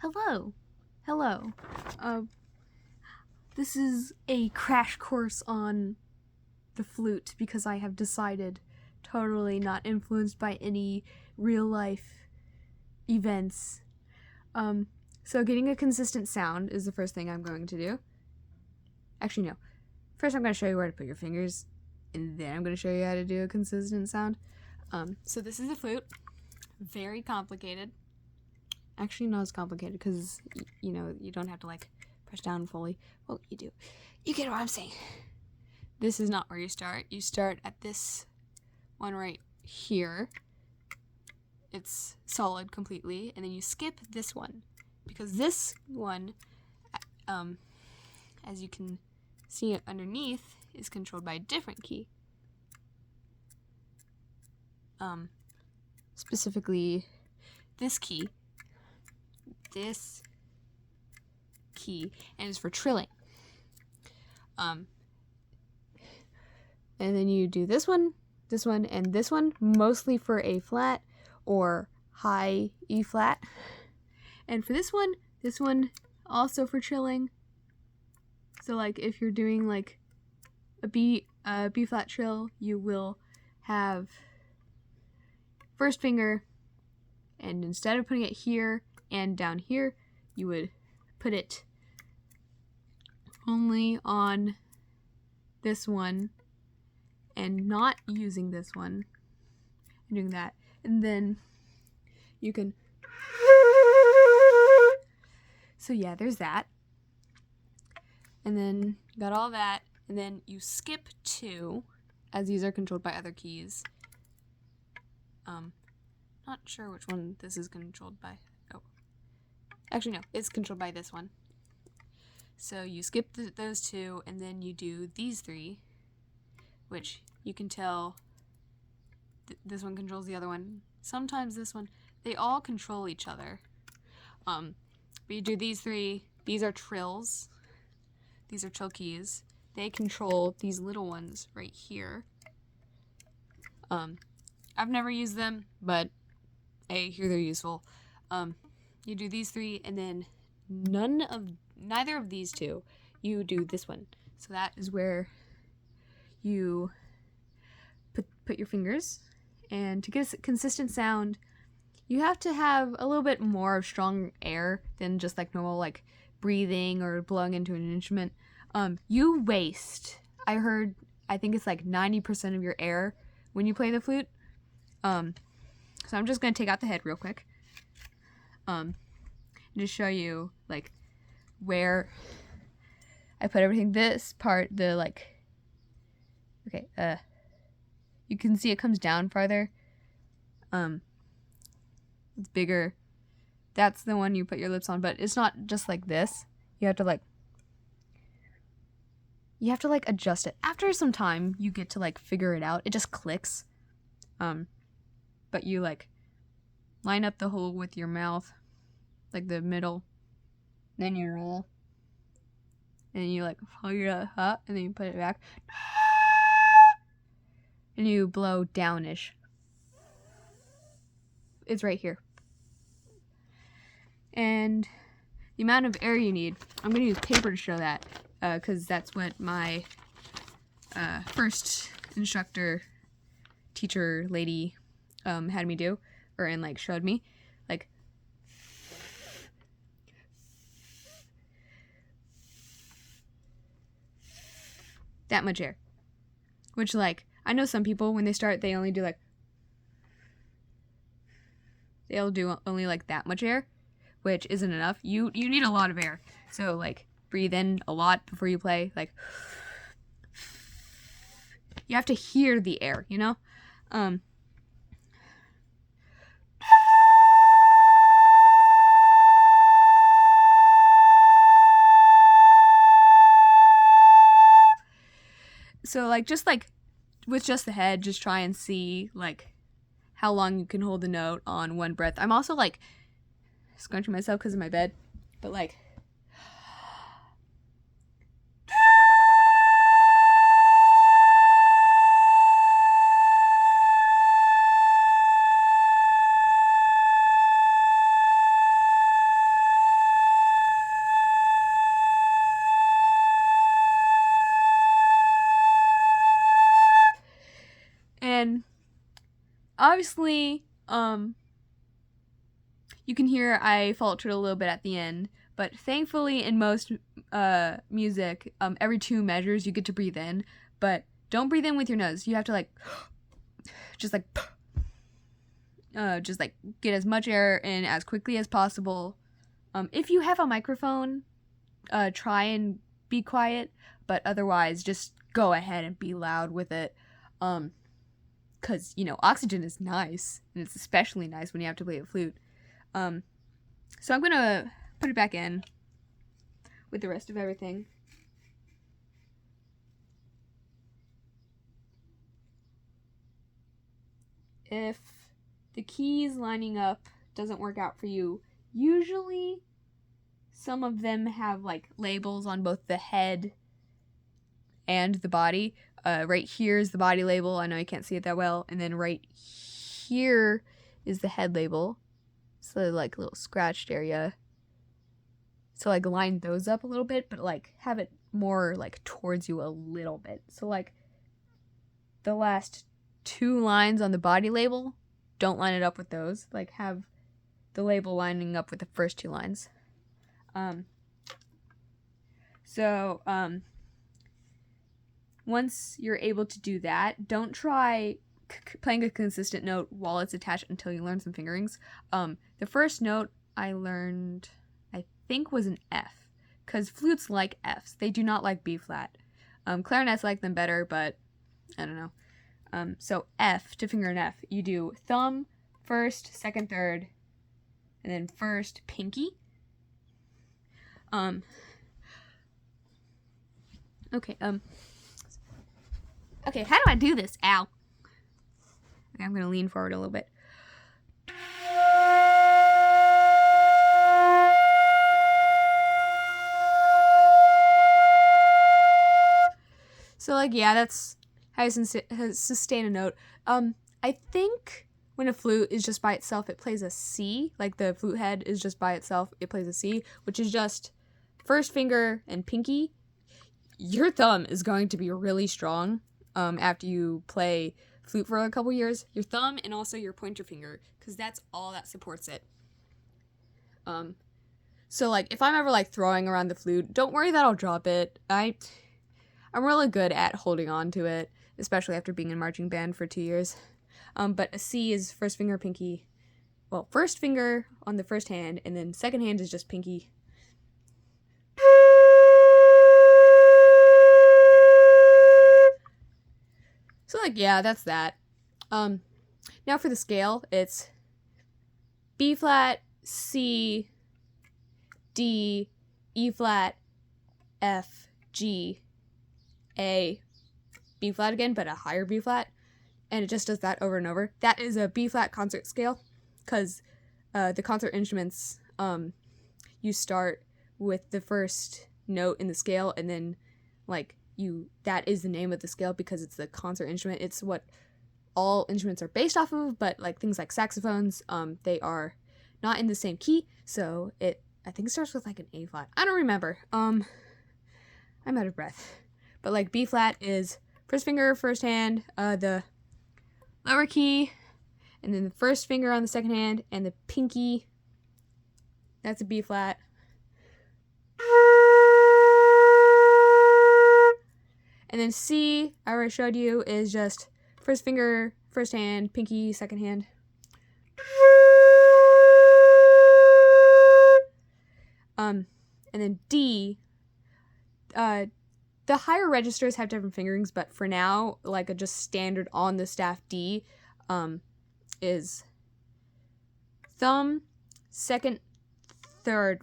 Hello. Hello. This is a crash course on the flute because I have decided, totally not influenced by any real life events. So getting a consistent sound is the first thing I'm going to do. Actually, no. First I'm going to show you where to put your fingers, and then I'm going to show you how to do a consistent sound. So this is a flute. Very complicated. Actually, not as complicated because, you know, you don't have to, like, press down fully. Well, you do. You get what I'm saying. This is not where you start. You start at this one right here. It's solid completely. And then you skip this one. Because this one, as you can see it underneath, is controlled by a different key. Specifically, this key. This key, and it's for trilling. And then you do this one, and this one, mostly for A flat or high E flat. And for this one also for trilling. So like if you're doing like a B flat trill, you will have first finger, and instead of putting it here and down here, you would put it only on this one and not using this one and doing that. And then you can, so yeah, there's that. And then got all that, and then you skip 2, as these are controlled by other keys. Not sure which one this is controlled by. Oh, actually no, it's controlled by this one. So you skip those 2, and then you do these 3, which you can tell this one controls the other one. Sometimes this one, they all control each other. But you do these 3. These are trills. These are trill keys. They control these little ones right here. I've never used them, but I hear they're useful. You do these 3, and then neither of these 2, you do this one. So that is where you put your fingers. And to get a consistent sound, you have to have a little bit more of strong air than just like normal like breathing or blowing into an instrument. You waste, I think it's like 90% of your air when you play the flute. So I'm just going to take out the head real quick. And just show you like where I put everything. This part, the like, okay, you can see it comes down farther. It's bigger. That's the one you put your lips on, but it's not just like this. You have to like adjust it. After some time, you get to like figure it out. It just clicks. But you like line up the hole with your mouth, like the middle. Then you roll. And you like hold it up, and then you put it back. And you blow downish. It's right here. And the amount of air you need, I'm going to use paper to show that, because that's what my first instructor, teacher lady had me do, and like showed me, like that much air. Which like, I know some people when they start, they only do like, they'll do only like that much air, which isn't enough. You need a lot of air. So like breathe in a lot before you play. Like you have to hear the air, you know? So like just like with just the head, just try and see like how long you can hold the note on one breath. I'm also like scrunching myself because of my bed, but like obviously, you can hear I faltered a little bit at the end, but thankfully in most music, every 2 measures you get to breathe in, but don't breathe in with your nose. You have to like, just like get as much air in as quickly as possible. If you have a microphone, try and be quiet, but otherwise just go ahead and be loud with it. 'Cause, you know, oxygen is nice, and it's especially nice when you have to play a flute. So I'm gonna put it back in with the rest of everything. If the keys lining up doesn't work out for you, usually some of them have like labels on both the head and the body. Right here is the body label. I know you can't see it that well. And then right here is the head label. So like a little scratched area. So like line those up a little bit, but like have it more like towards you a little bit. So like the last 2 lines on the body label, don't line it up with those. Like have the label lining up with the first 2 lines. Once you're able to do that, don't try playing a consistent note while it's attached until you learn some fingerings. The first note I learned, I think, was an F, because flutes like Fs. They do not like B flat. Clarinets like them better, but I don't know. So F, to finger an F, you do thumb, first, second, third, and then first, pinky. Okay, how do I do this? Ow. Okay, I'm gonna lean forward a little bit. So, like, yeah, that's how you sustain a note. I think when a flute is just by itself, it plays a C. Like, the flute head is just by itself, it plays a C, which is just first finger and pinky. Your thumb is going to be really strong after you play flute for a couple years. Your thumb and also your pointer finger, because that's all that supports it. So, like, if I'm ever, like, throwing around the flute, don't worry that I'll drop it. I'm really good at holding on to it, especially after being in marching band for 2 years. But a C is first finger, pinky. Well, first finger on the first hand, and then second hand is just pinky. So, like, yeah, that's that. Now for the scale, it's B flat, C, D, E flat, F, G, A, B flat again, but a higher B flat, and it just does that over and over. That is a B flat concert scale, because the concert instruments, you start with the first note in the scale, and then, like, that is the name of the scale because it's the concert instrument. It's what all instruments are based off of, but like things like saxophones, they are not in the same key, so it, I think, starts with like an A flat. I don't remember. I'm out of breath. But like B flat is first finger, first hand, the lower key, and then the first finger on the second hand, and the pinky, that's a B flat. And then C, I already showed you, is just first finger, first hand, pinky, second hand. And then D, the higher registers have different fingerings, but for now, like a just standard on the staff D, is thumb, second, third,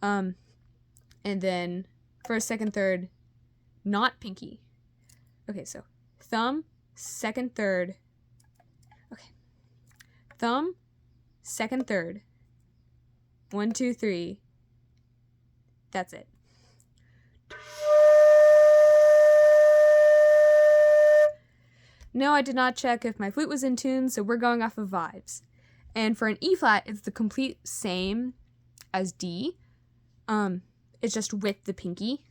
and then first, second, third, not pinky. Okay, so thumb, second, third. Okay. Thumb, second, third. 1, 2, 3. That's it. No, I did not check if my flute was in tune, so we're going off of vibes. And for an E flat, it's the complete same as D. It's just with the pinky.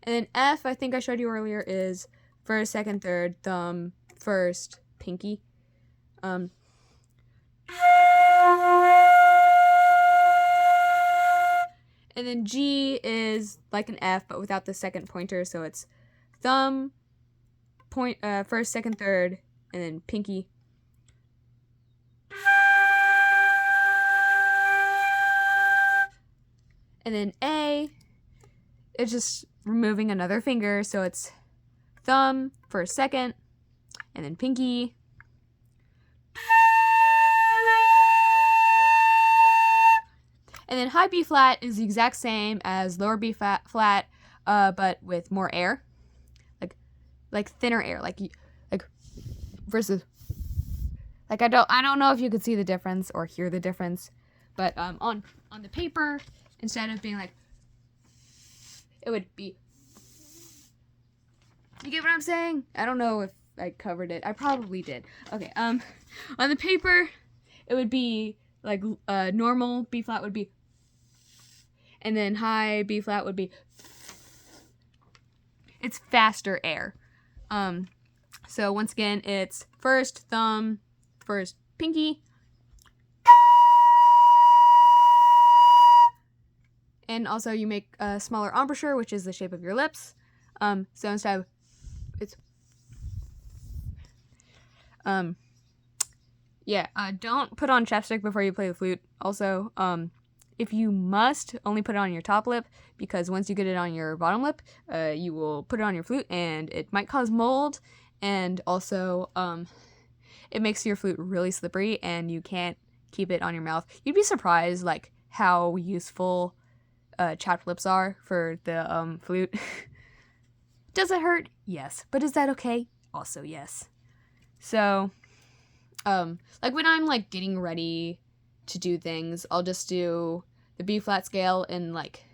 And then F, I think I showed you earlier, is first, second, third, thumb, first, pinky. And then G is like an F, but without the second pointer, so it's thumb, first, second, third, and then pinky. And then A, it's just removing another finger, so it's thumb, first, second, and then pinky. And then high B flat is the exact same as lower B flat, but with more air, like thinner air, like versus, like I don't know if you could see the difference or hear the difference, but on the paper, instead of being like, it would be. You get what I'm saying? I don't know if I covered it. I probably did. Okay. On the paper, it would be like normal B flat would be, and then high B flat would be. It's faster air. So once again, it's first thumb, first pinky, and also you make a smaller embouchure, which is the shape of your lips. So instead of, it's don't put on chapstick before you play the flute. Also, if you must, only put it on your top lip, because once you get it on your bottom lip, you will put it on your flute and it might cause mold, and also it makes your flute really slippery and you can't keep it on your mouth. You'd be surprised like how useful chapped lips are for the flute. Does it hurt? Yes. But is that okay? Also yes. So like when I'm like getting ready to do things, I'll just do the B flat scale in like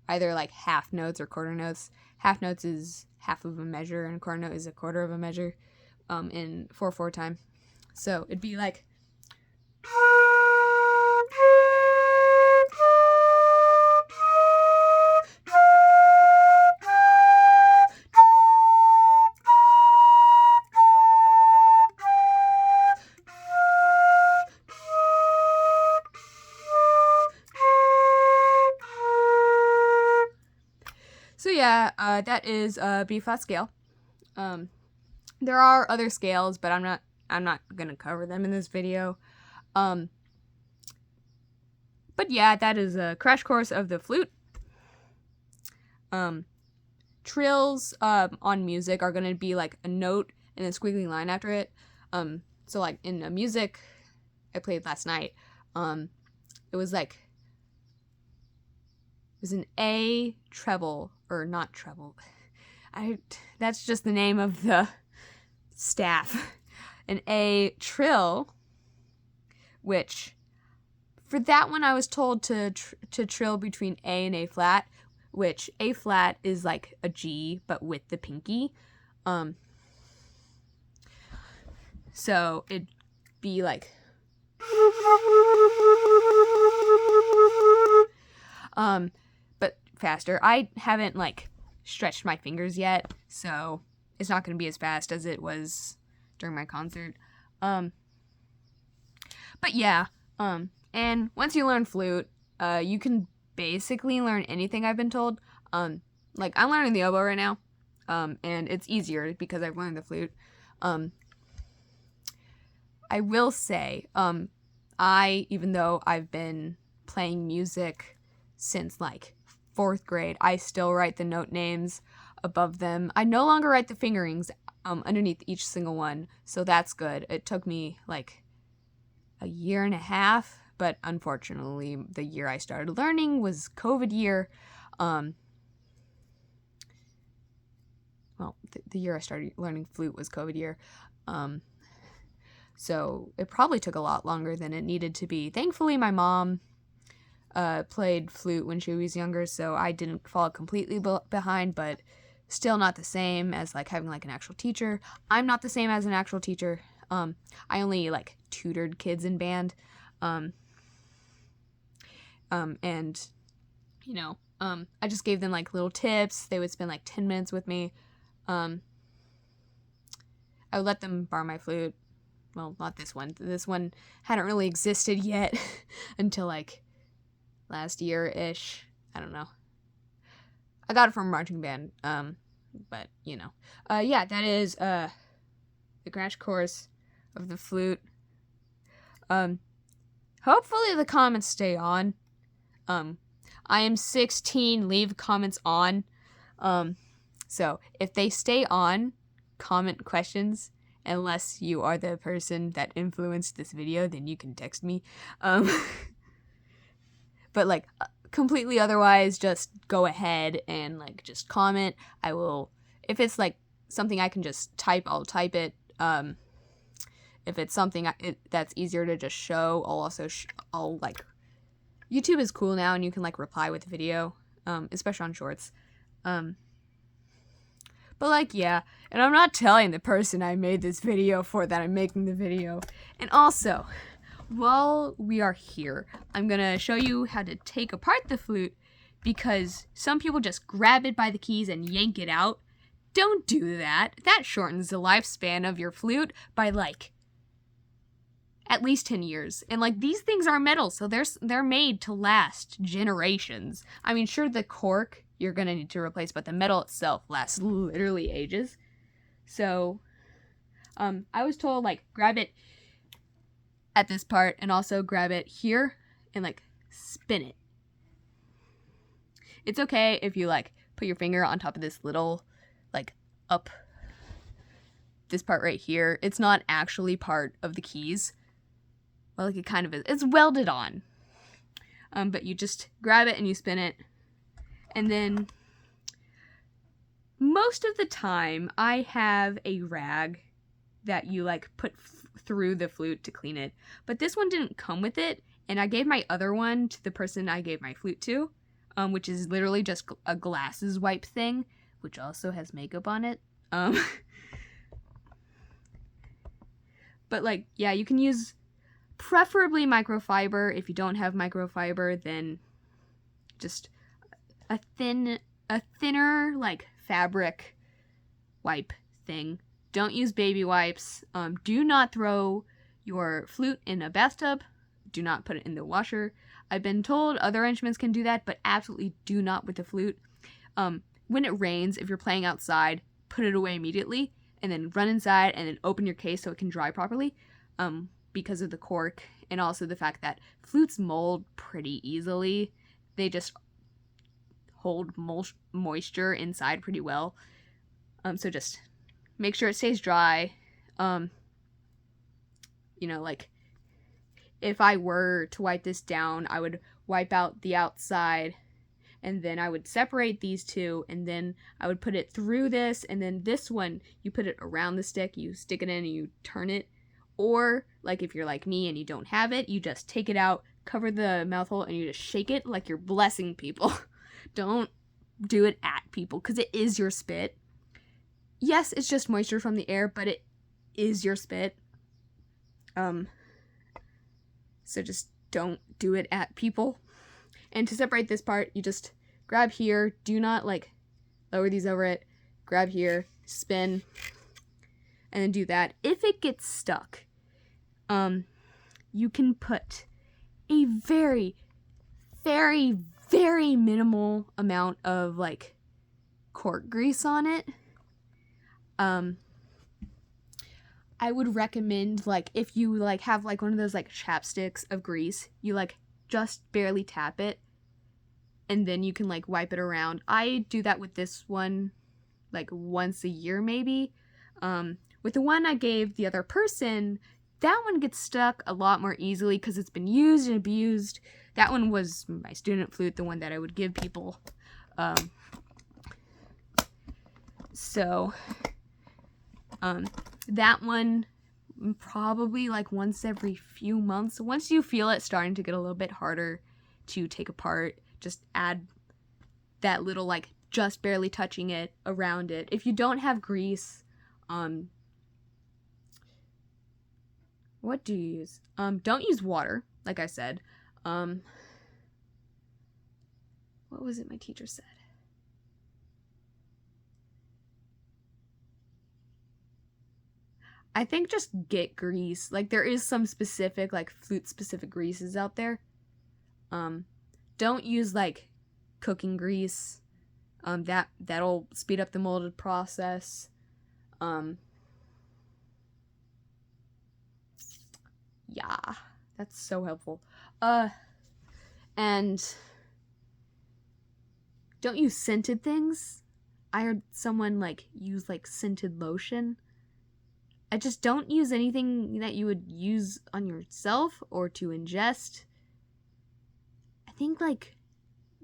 either like half notes or quarter notes. Half notes is half of a measure and a quarter note is a quarter of a measure in 4/4 time. So it'd be like so yeah, that is a B flat scale. There are other scales, but I'm not gonna cover them in this video. But yeah, that is a crash course of the flute. Trills on music are gonna be like a note and a squiggly line after it. So like in a music I played last night, it was an A treble, or not treble. That's just the name of the staff. An A trill, which for that one I was told to trill between A and A flat, which A flat is like a G but with the pinky. So it'd be like but faster. I haven't like stretched my fingers yet, so it's not going to be as fast as it was during my concert. But yeah, and once you learn flute, you can basically learn anything, I've been told. Like I'm learning the oboe right now, and it's easier because I've learned the flute. I will say, even though I've been playing music since like 4th grade, I still write the note names above them. I no longer write the fingerings underneath each single one, so that's good. It took me like a year and a half, but unfortunately the year I started learning was COVID year. The year I started learning flute was COVID year. So it probably took a lot longer than it needed to be. Thankfully, my mom played flute when she was younger, so I didn't fall completely behind, but still not the same as like having like an actual teacher. I'm not the same as an actual teacher. I only like tutored kids in band. And you know, I just gave them like little tips. They would spend like 10 minutes with me. I would let them borrow my flute. Well, not this one. This one hadn't really existed yet until like last year-ish. I don't know. I got it from a marching band. But you know. Yeah, that is the crash course of the flute. Hopefully the comments stay on. I am 16, leave comments on. So if they stay on, comment questions. Unless you are the person that influenced this video, then you can text me. But like completely otherwise, just go ahead and like just comment. I will, if it's like something I can just type, I'll type it. If it's something that's easier to just show, I'll also I'll like, YouTube is cool now and you can like reply with video, especially on shorts. But like, yeah, and I'm not telling the person I made this video for that I'm making the video. And also, while we are here, I'm gonna show you how to take apart the flute, because some people just grab it by the keys and yank it out. Don't do that. That shortens the lifespan of your flute by like at least 10 years. And like, these things are metal, so they're made to last generations. I mean, sure, the cork you're gonna need to replace, but the metal itself lasts literally ages. So I was told like grab it at this part and also grab it here and like spin it. It's okay if you like put your finger on top of this little like up this part right here. It's not actually part of the keys. Well, like it kind of is. It's welded on. But you just grab it and you spin it. And then most of the time I have a rag that you like put through the flute to clean it. But this one didn't come with it, and I gave my other one to the person I gave my flute to, which is literally just a glasses wipe thing, which also has makeup on it. But like, yeah, you can use preferably microfiber. If you don't have microfiber, then just a thinner like fabric wipe thing. Don't use baby wipes. Do not throw your flute in a bathtub. Do not put it in the washer. I've been told other instruments can do that, but absolutely do not with the flute. When it rains, if you're playing outside, put it away immediately and then run inside and then open your case so it can dry properly, because of the cork and also the fact that flutes mold pretty easily. They just hold moisture inside pretty well. So just make sure it stays dry. You know, like if I were to wipe this down, I would wipe out the outside and then I would separate these two and then I would put it through this, and then this one, you put it around the stick, you stick it in and you turn it. Or like if you're like me and you don't have it, you just take it out, cover the mouth hole, and you just shake it like you're blessing people. Don't do it at people, because it is your spit. Yes, it's just moisture from the air, but it is your spit. So just don't do it at people. And to separate this part, you just grab here. Do not like lower these over it. Grab here, spin, and then do that. If it gets stuck, you can put a very, very, very minimal amount of like cork grease on it. I would recommend, like, if you like have like one of those like chapsticks of grease, you like just barely tap it and then you can like wipe it around. I do that with this one like once a year maybe. With the one I gave the other person, that one gets stuck a lot more easily because it's been used and abused. That one was my student flute, the one that I would give people. That one probably like once every few months. Once you feel it starting to get a little bit harder to take apart, just add that little like just barely touching it around it. If you don't have grease, what do you use? Don't use water, like I said. What what was it my teacher said? I think just get grease. Like, there is some specific, like, flute-specific greases out there. Don't use, like, cooking grease. That'll speed up the molded process. Yeah, that's so helpful. And don't use scented things. I heard someone, like, use, like, scented lotion. I just don't use anything that you would use on yourself or to ingest. I think, like,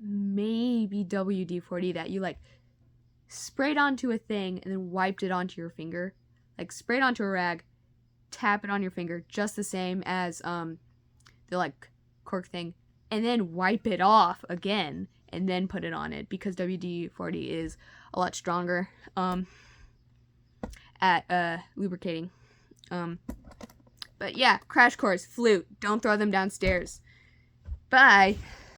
maybe WD-40 that you, like, sprayed onto a thing and then wiped it onto your finger. Like, sprayed onto a rag, tap it on your finger, just the same as the, like, cork thing, and then wipe it off again and then put it on it, because WD-40 is a lot stronger at lubricating. But yeah, crash course, flute. Don't throw them downstairs. Bye.